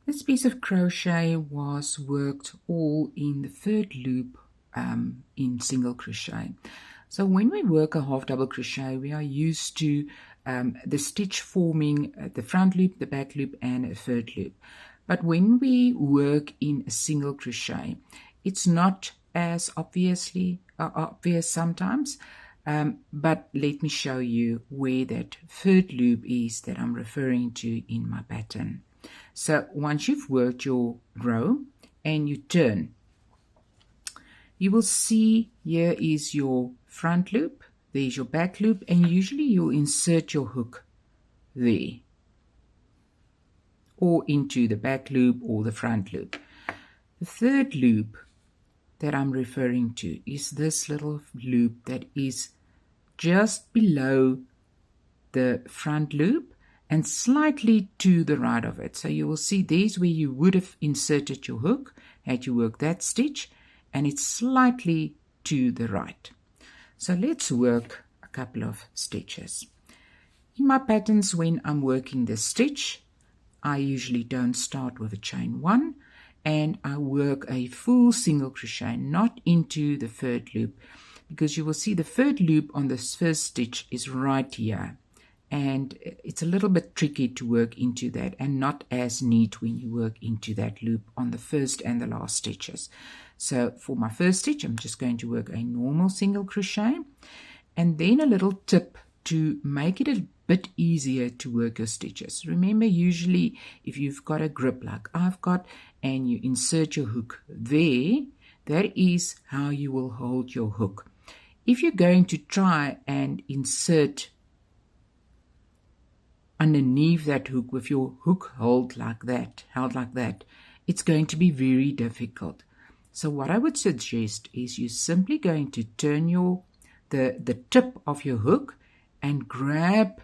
This piece of crochet was worked all in the third loop in single crochet. So when we work a half double crochet, we are used to the stitch forming the front loop, the back loop, and a third loop. But when we work in a single crochet, it's not as obvious sometimes, but let me show you where that third loop is that I'm referring to in my pattern. So once you've worked your row and you turn, you will see here is your front loop, there's your back loop, and usually you'll insert your hook there or into the back loop or the front loop. The third loop that I'm referring to is this little loop that is just below the front loop and slightly to the right of it. So you will see there's where you would have inserted your hook had you worked that stitch, and it's slightly to the right. So let's work a couple of stitches. In my patterns, when I'm working this stitch, I usually don't start with a chain 1, and I work a full single crochet, not into the third loop, because you will see the third loop on this first stitch is right here, and it's a little bit tricky to work into that and not as neat when you work into that loop on the first and the last stitches. So for my first stitch, I'm just going to work a normal single crochet, and then a little tip to make it a bit easier to work your stitches. Remember, usually if you've got a grip like I've got and you insert your hook there, that is how you will hold your hook. If you're going to try and insert underneath that hook with your hook held like that, it's going to be very difficult. So what I would suggest is you're simply going to turn the tip of your hook and grab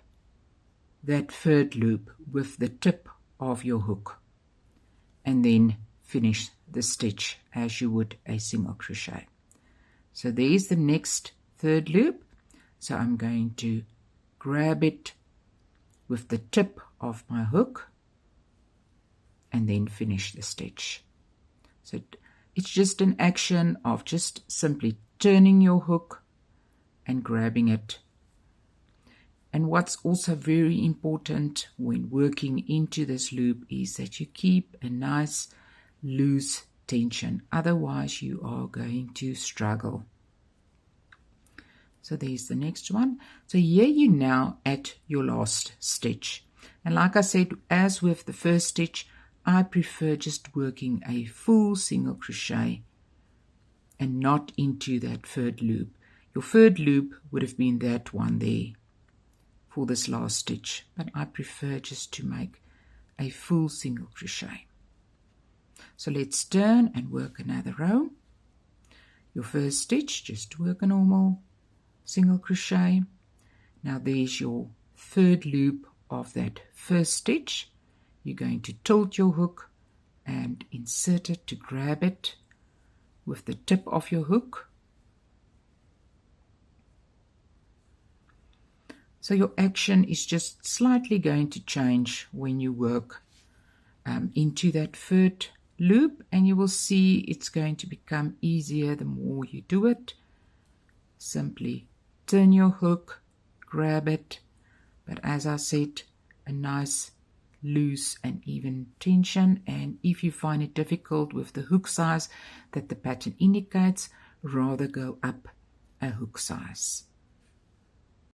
that third loop with the tip of your hook, and then finish the stitch as you would a single crochet. So there's the next third loop. So I'm going to grab it with the tip of my hook and then finish the stitch. So it's just an action of just simply turning your hook and grabbing it. And what's also very important when working into this loop is that you keep a nice loose tension, otherwise you are going to struggle. So there's the next one. So here you're now at your last stitch, and like I said, as with the first stitch, I prefer just working a full single crochet and not into that third loop. Your third loop would have been that one there for this last stitch, but I prefer just to make a full single crochet. So let's turn and work another row. Your first stitch, just work a normal single crochet. Now there's your third loop of that first stitch. You're going to tilt your hook and insert it to grab it with the tip of your hook. So your action is just slightly going to change when you work into that third loop, and you will see it's going to become easier the more you do it. Simply turn your hook, grab it, but as I said, a nice loose and even tension, and if you find it difficult with the hook size that the pattern indicates, rather go up a hook size.